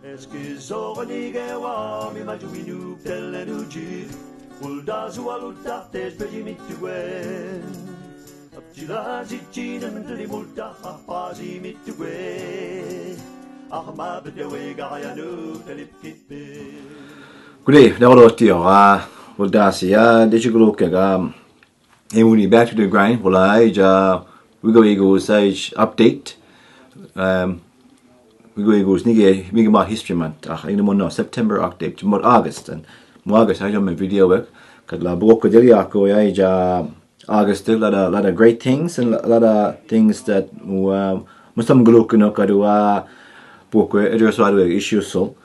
Eskasoni gewa mi majuminu telenuji ulda zualuta tes pejimitwe aptila zichinan tli multa apazi mitwe ahma bedewe gayanu telipkipe. Good day, now well that's did you look at emuni back to the grind well we go sage update we go nige ma history month in the September October to August and August I done my video work kad la boko deli ako August a lot of great things and a lot of things that mustam guluko no kadu boko address issues so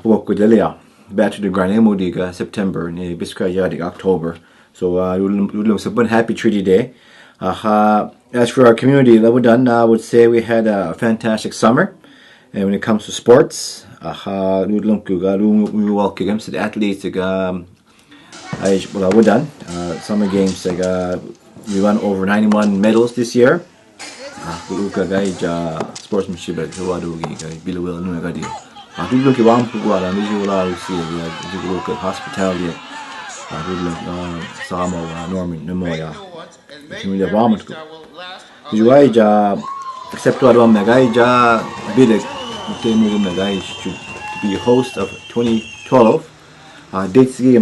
boko deli back to the grind emodiga September ni biskaya October so we look so happy treaty day as for our community that we done I would say we had a fantastic summer. And when it comes to sports, we welcome against the athletes. We done summer games. We won over 91 medals this year. Sportsmanship. Hospitality. Norman Nemoya. Except to to be a host of 2012 dates we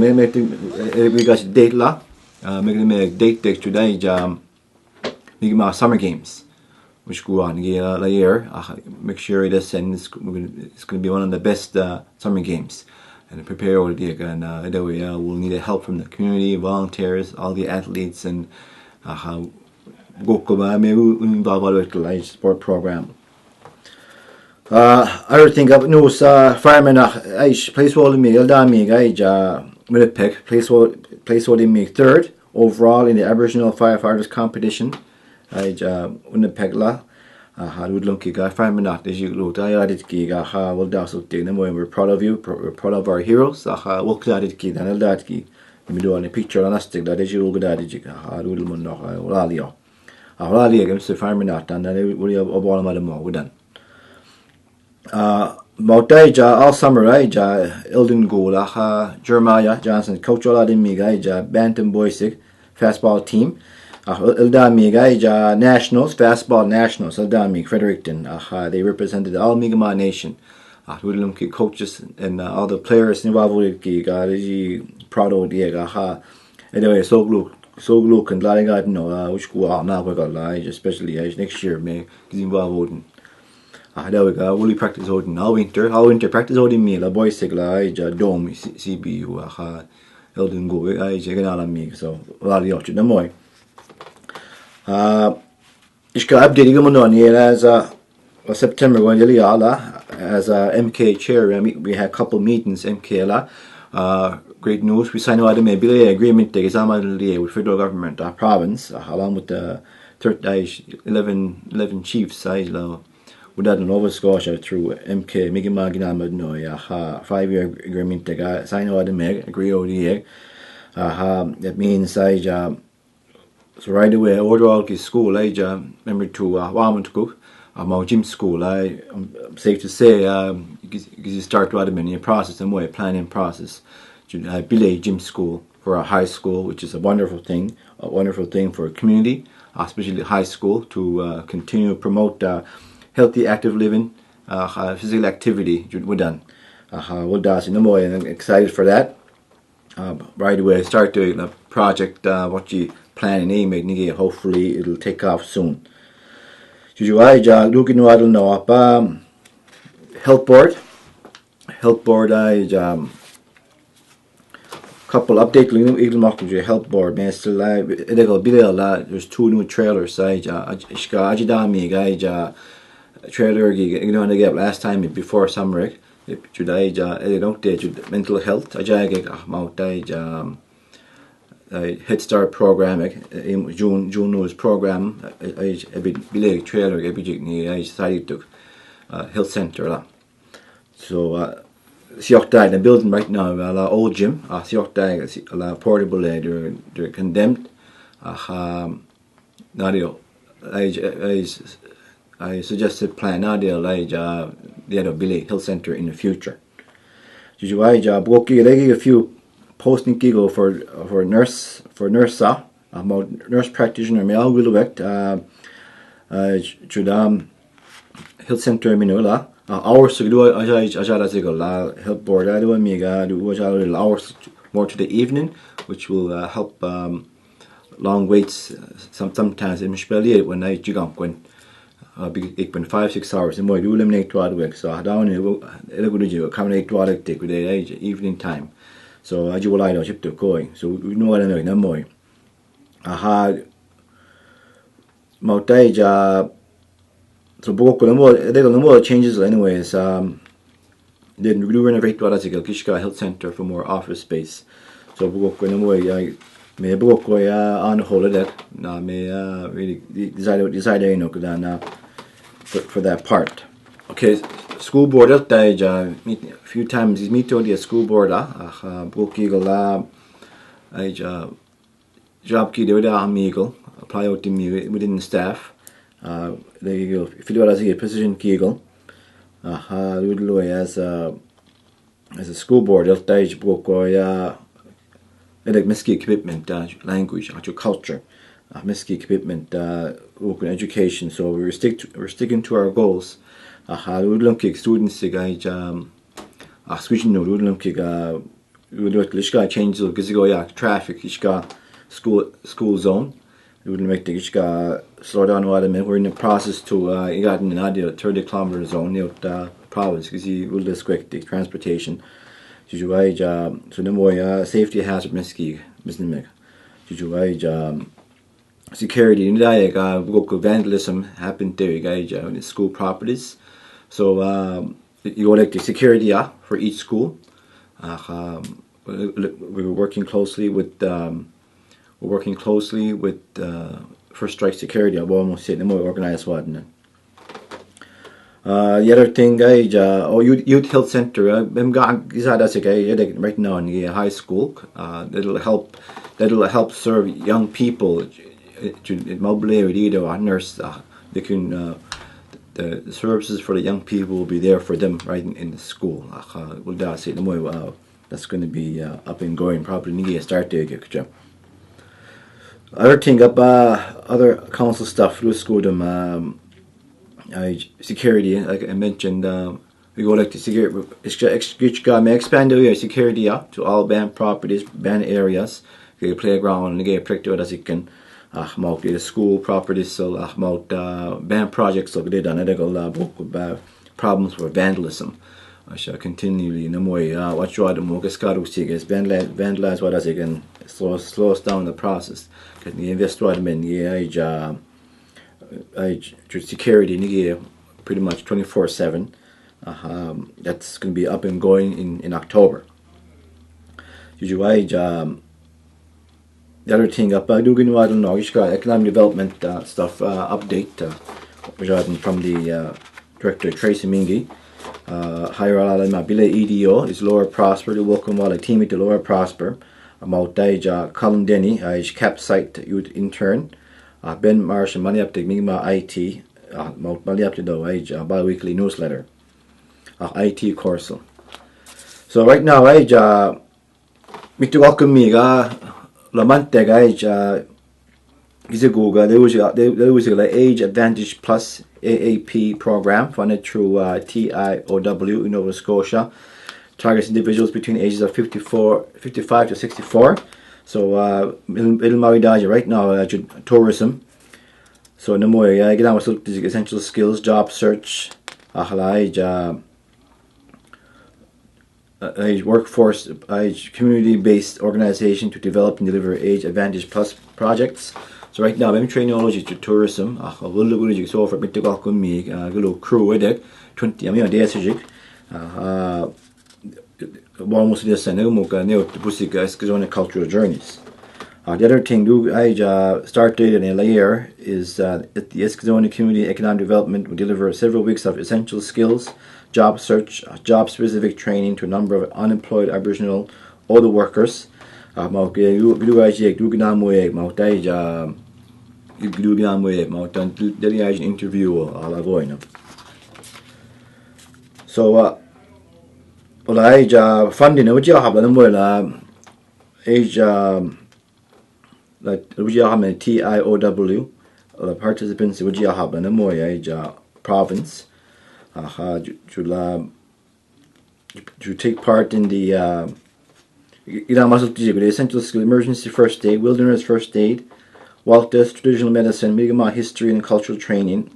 got date la make date today make summer games which go on la year make sure this and it's going to be one of the best summer games and prepare all the and we'll need help from the community, volunteers, all the athletes, and go maybe involved with the sport program. I think of news fireman place holding me Eldami Winnipeg place holding me third overall in the Aboriginal firefighters competition. Winnipeg la would lunky guy fireman not as you look I added key will das we're proud of you, we're proud of our heroes. Walk added key dan Eldadki we do on a picture on a stick that is you look at it will no Alali against the fireman not and then we have all of them we're done. All summer Ilden Gola Jeremiah Johnson coach all in me Bantam Boys fastball team Ildami nationals fastball nationals Ildami Fredericton they represented all Mi'kmaq nation coaches and all the players involved with proud of the anyway so look and glad I got no which go out now we got especially next year may get involved. There we go. We'll practice out in all winter practice out in me. La boys say dome CBU Elden go get on me so a lot of you know more. Ich can update you on as September when as MK chair we had a couple meetings MK la great news we signed out a agreement with federal government province along with the 11 chiefs we did in Nova Scotia through MK Mi'kmaq 5-year agreement signed out agree ODA that means so right away order all school member to Wamantukuk my gym school I'm safe to say you start to in process and way planning process Belay gym school for a high school which is a wonderful thing for a community especially high school to continue to promote healthy active living physical activity we're done and I'm excited for that right away start doing a project what you plan and aim hopefully it'll take off soon looking I don't know health board couple update health board man still there's 2 new trailers trailer to get last time before summer today mental health Head Start program June news program trailer health center so the building right now old gym portable they're condemned I suggested plan na dia lai ja the Billy Health Center in the future. Ju ai ja boki legi a few posting kigo for nurse sa about nurse practitioner me al wilwect chudam Health Center minula hours to do ajara sigol la help board I do amiga do ajara hours more to the evening, which will help long waits sometimes in spelen when I jigam when ik ben 5-6 hours en mooi doe eliminate twaalf week so down ele good you accommodate twaalf take with the evening time so I will lie ship to going so we know what I know mooi aha mautai ja so boko no more they no more changes anyways then we do renovate what as a Kishka Health Center for more office space so boko no more me boko ya on holiday na me really decide you know kuda for that part. Okay, school board meet a few times is meet the school board boki gola job ki do da amigo apply out within the staff they go if you do as a position kegel as a school board dai boko ya like miski commitment language or culture miski commitment open education so we're sticking to our goals students switching no we change the traffic school zone we will make the slow down we're in the process to got an idea 30 kilometer zone near the province because you will disquect the transportation so the more safety hazard miski business security in local vandalism happened there in school properties so you go like the security for each school we were working closely with First Strike Security almost say the more organized one the other thing youth health center right now in the high school that'll help serve young people nurse they can the services for the young people will be there for them right in the school that's going to be up and going probably need a start there other thing other council stuff through school security like I mentioned we go like to security expand the security to all banned properties banned areas the playground and get protected as it can the school properties so banned projects so they done it problems with vandalism I shall continually no more what you are the more vandalize what as it can slow us down the process can you invest what in security pretty much 24/7 that's going to be up and going in October the other thing economic development stuff update from the director Tracy Mingy higher Mabile EDO is Laura Prosper to welcome while a team to Laura Prosper about Colin Denny cap site youth intern Ben Marsh and money up to Migma IT money up to the bi-weekly newsletter IT course so right now me to welcome me Lamante there was an Age Advantage Plus AAP program funded through TIOW in Nova Scotia targets individuals between ages of 55 to 64 so right now tourism so no more get on with essential skills job search workforce community-based organization to develop and deliver Age Advantage Plus projects. So right now I'm training to tourism. So for me to crew with it 20 days almost this and Eskasoni cultural journeys. The other thing started in a year is that the Eskasoni Community Economic Development will deliver several weeks of essential skills, job search, job-specific training to a number of unemployed Aboriginal older workers. glu gam we mo dan deli interview ala voina. So well I funding which you have mo la age like which you have TIOW the participants which you have mo age province to take part in the essential skill emergency first aid, wilderness first aid, walk test, traditional medicine, Mi'kmaq history and cultural training,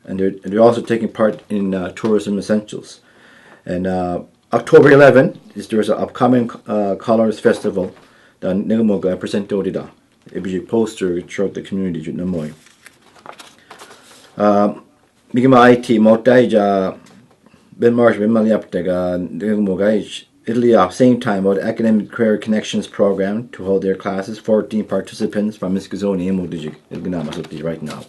and they're also taking part in tourism essentials. And October 11 there's an upcoming Colors Festival that Nigamoga present odida. It be a poster throughout the community to Namoy. Mi'kmaq IT Motaija Ben Marsh Ben Maliaptega Nigamoga Italy at the same time about the Academic Career Connections program to hold their classes. 14 participants from Eskasoni right now.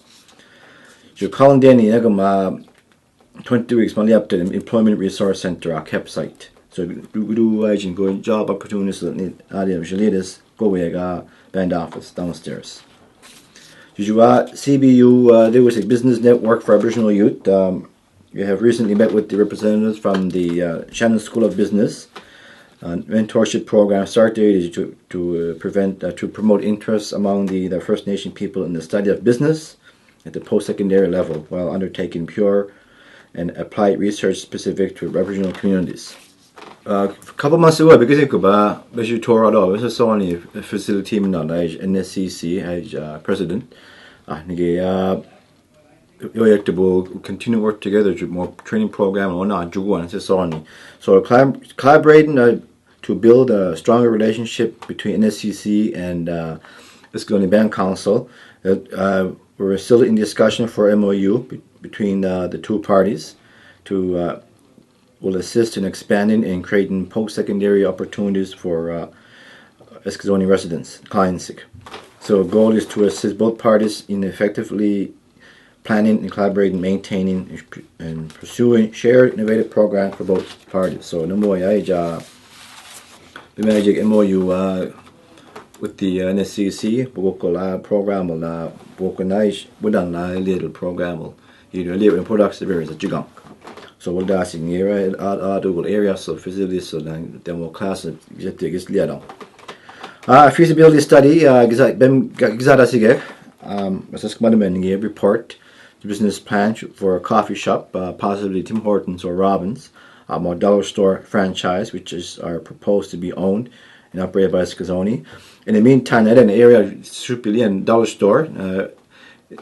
So calling Danny 20 weeks Maliapte Employment Resource Center our website. So do go job opportunities latest go away band office downstairs. CBU there was a business network for Aboriginal youth. We have recently met with the representatives from the Shannon School of Business. Mentorship program started is to promote interest among the First Nation people in the study of business at the post-secondary level while undertaking pure and applied research specific to Aboriginal communities. A couple months ago, because I was tour out of Eskasoni facility in NSCC as president. We have to continue work together to more training program on Eskasoni. So collaborating to build a stronger relationship between NSCC and Eskasoni Band Council. We're still in discussion for MOU between the two parties to will assist in expanding and creating post-secondary opportunities for Eskasoni residents, clients. So the goal is to assist both parties in effectively planning and collaborating, maintaining and pursuing shared innovative programs for both parties. So no more the magic MOU with the NSCC, Bokola program or Bokonaish, Budan little program, either living products the various Jigong. So we'll dash in here at areas so facilities so then we'll class it gets later. Feasibility study, Gizada report, the business plan for a coffee shop, possibly Tim Hortons or Robbins, more dollar store franchise, which are proposed to be owned and operated by Eskasoni. In the meantime, at an area superior dollar store,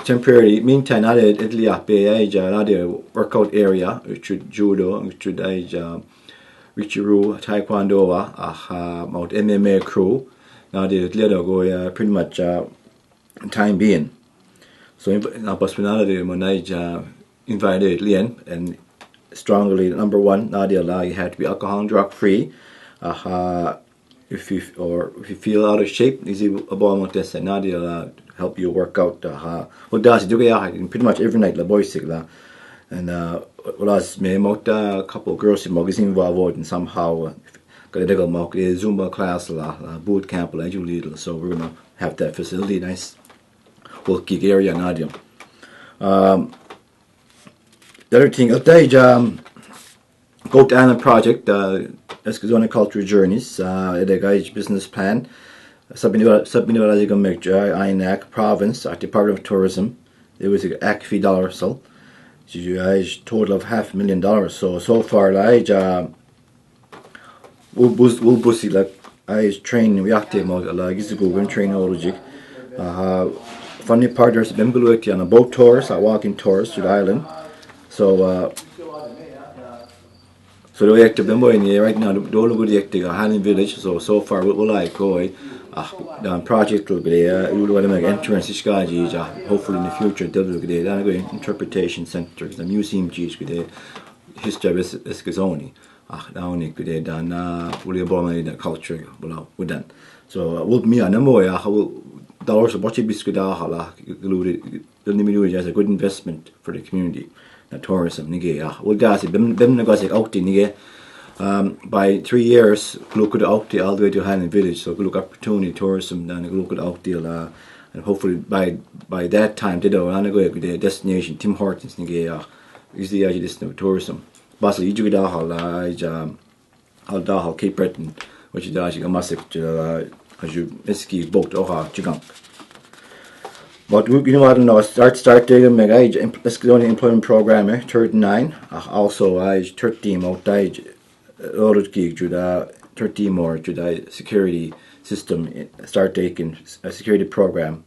temporary. Meantime, not Italy another workout area, which would judo, which would Richiru, Taekwondo, Mount MMA crew. Now the go pretty much time being. So now personality Monaija invited Lian and strongly number one, Nadia you have to be alcohol and drug free. If you feel out of shape, easy about this and Nadia help you work out. Well, that's do pretty much every night. The boys sick and was me a couple of girls in magazine involved and somehow got a Zumba class boot camp little. So we're gonna have that facility nice. We'll kick area Nadia. The other thing, Goat Island project, Eskasoni Cultural Journeys, the guy's business plan, INAC province, Department of Tourism. It was an ACFI dollar, so total of $500,000. So far, we'll busy like I train we active like is go when train logic. Funny partners Bembuluti on a boat tours, walking tours to the island. So the active right now the Dolo active Highland Village. So far we'll like go the project will be there. You will make entrance hopefully in the future they'll look there. Then go interpretation center, the museum the history of Eskasoni. Down there done the culture with that. So we'll me and how dollars of what you biscuit as a good investment for the community. Tourism well that's out in by 3 years look at out all the way to Highland Village, so look opportunity tourism then look at out and hopefully by that time they do an go the destination Tim Hortons ni is the this no tourism basically you da hal da hal Cape Breton which is actually a massive as you miski boat oha chigang but you know I don't know start doing mega Eskasoni employment program 39 also I 13 out dai order gig juda 13 more juda security system start taking a security program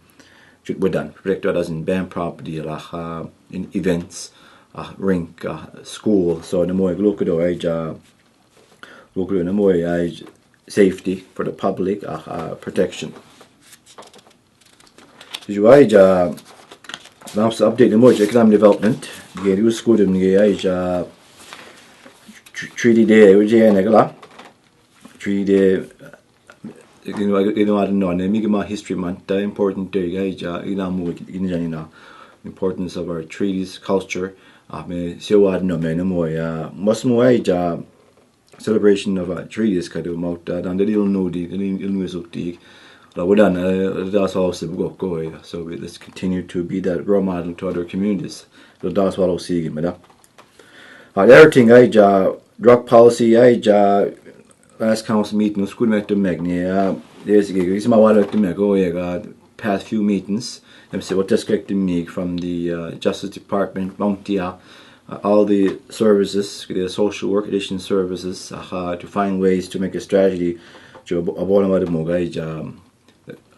we're done protect as in ban property in events rink school so no more look at no more safety for the public protection so I update the more economic development get use good in the treaty day which is treaty day you know I don't know my history month important day importance of our treaties culture me so I don't know more most more celebration of treaties kind of out and the little no the that's also go so let's continue to be that role model to other communities so that's what I'll see everything drug policy last council meeting school met the magnia there's my water to go past few meetings and see what disconnected me from the Justice Department Mountia all the services the social work addition services to find ways to make a strategy to avoid the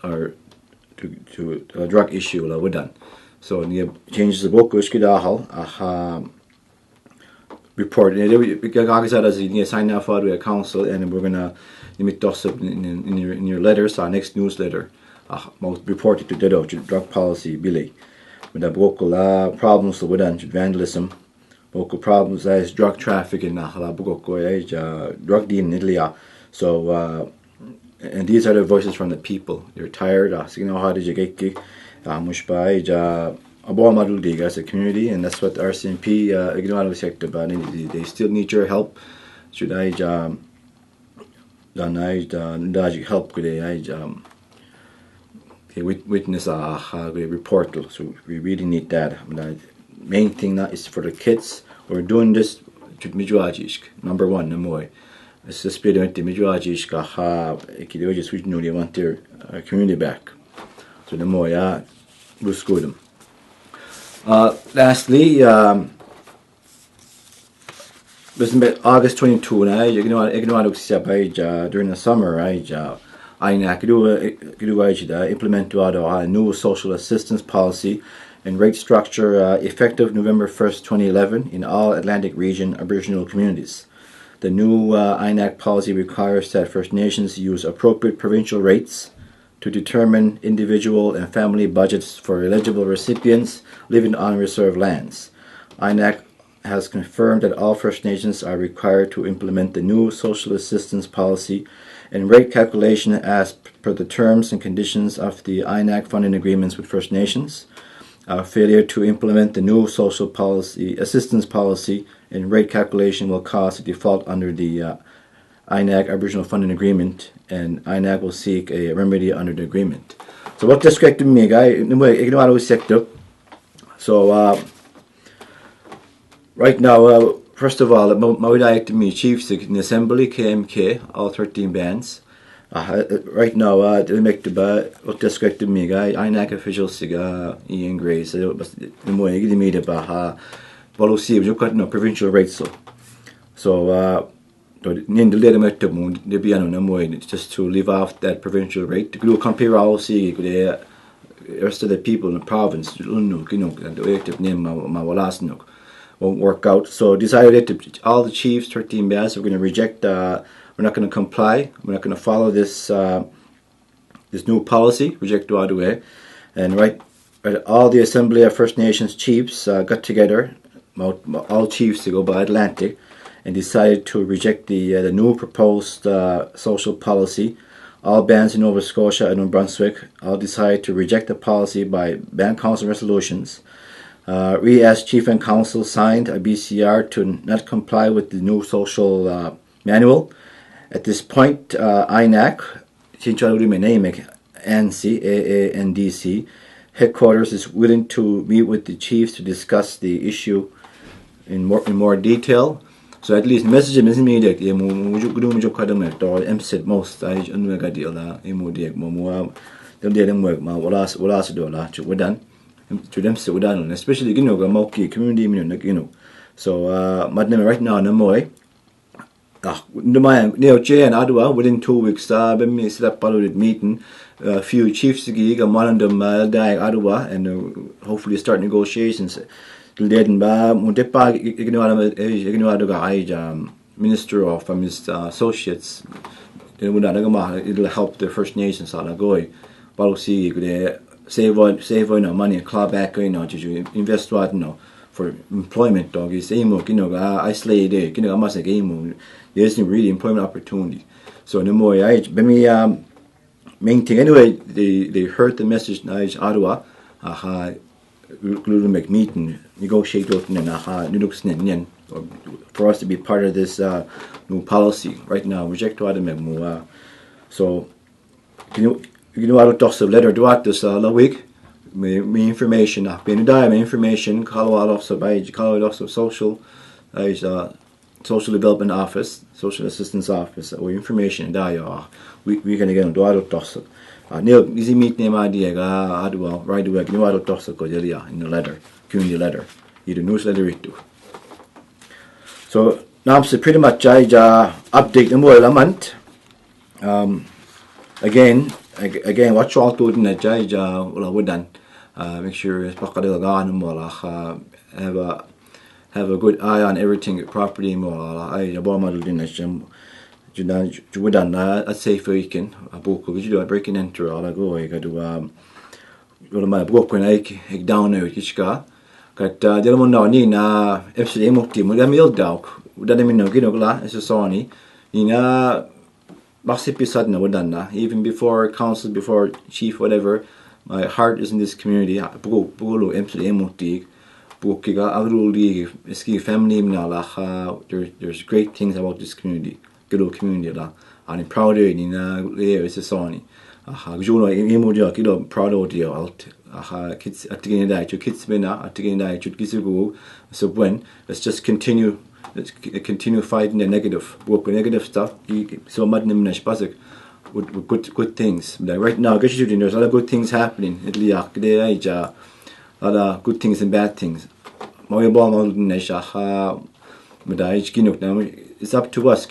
or to a drug issue we're done so changes the book which report because sign up for the council and we're gonna limit us in your letters our next newsletter most reported to the drug policy billy with the local problems with vandalism local problems as drug trafficking drug dealing in Italy so and these are the voices from the people. They're tired. How did you get much by as a community, and that's what RCMP they still need your help. Should I help witness a report? So we really need that. The main thing that is for the kids. We're doing this to number one, no Especialmente Mijuajiska Ekidoji switch no they want their community back. So the more was good. Lastly, August 22 and I during the summer I implement a new social assistance policy and rate structure effective November 1st, 2011 in all Atlantic region Aboriginal communities. The new INAC policy requires that First Nations use appropriate provincial rates to determine individual and family budgets for eligible recipients living on reserved lands. INAC has confirmed that all First Nations are required to implement the new social assistance policy and rate calculation as per the terms and conditions of the INAC funding agreements with First Nations. Failure to implement the new social policy assistance policy and rate calculation will cause a default under the INAC Aboriginal Funding Agreement, and INAC will seek a remedy under the agreement. So what this corrected me, so right now, first of all, my like to meet chiefs in the assembly, KMK, all 13 bands. Right now, they make the what this corrected me, INAC officials, Ian Gray, so the more you give me the policy of provincial rates. So in the letter just to leave off that provincial rate. To compare all see the rest of the people in the province, won't work out. So decided to all the chiefs, 13 bands, we're going to reject. We're not going to comply. We're not going to follow this this new policy. Reject all the way, and right, all the Assembly of First Nations chiefs got together. All chiefs to go by Atlantic and decided to reject the new proposed social policy. All bands in Nova Scotia and New Brunswick all decided to reject the policy by band council resolutions. We as chief and council signed a BCR to not comply with the new social manual. At this point, INAC ANDC, AANDC headquarters is willing to meet with the chiefs to discuss the issue in more detail. So at least message is immediate. Mujuk kada mek to MSET most I unwega deal la immediate mo dem dem work ma wala do la chu wadan to them se wadan especially ga mauki community so madname right now na moy Neo J and Adwa within 2 weeks ben me set up a meeting few chiefs gi ga one of them Adwa and hopefully start negotiations Leden ba Muntepa Minister of his associates it'll help the First Nations policy save money and claw back to invest for employment is isolated there's really employment opportunity so no more main thing anyway they heard the message Ottawa make meeting negotiate for us to be part of this new policy right now reject so talk letter do this la week me information information Colorado social social development office social assistance office or information we can get do Neil easy meet name idea right away in the letter community letter either newsletter so now pretty much update the more month again watch all to in the done make sure have a good eye on everything property a safe weekend a book breaking enter all go my book when I down there kishka kat ni na FCA mukti mo mil dawk Eskasoni ina Basip na wadan even before council before chief whatever my heart is in this community bulo MCA mukti bukiga agruli ski family there's great things about this community good community and I'm proud of it in Eskasoni proud of it out kids at the end of kids at the end of so when let's just continue fighting the negative work with negative stuff so much with good things like right now there's a lot of good things happening a lot of good things and bad things it's up to us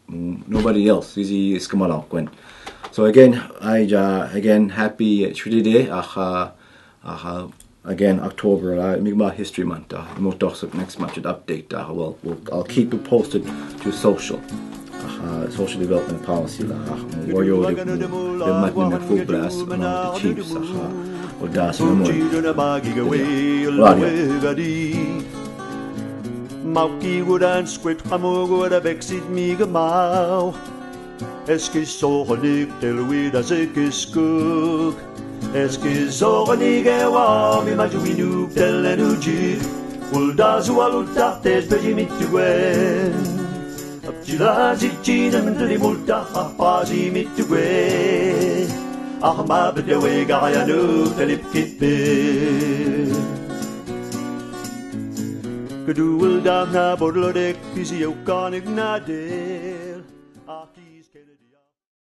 nobody else so again happy Treaty Day again October History Month next month should update I'll keep you posted to social development policy Mauki gudan squid hamur da vexit mi gemau Eskasoni telwid as Eskasku Eskasoni gewa mi majuminu telenuji Uldazu aluta tes pejimitugen Abjilazi chinam telimulta apazi mituguen Ahma bedewe gayanu telipkitbe Kedua dah na bodlodek kisi au kanik nadel aki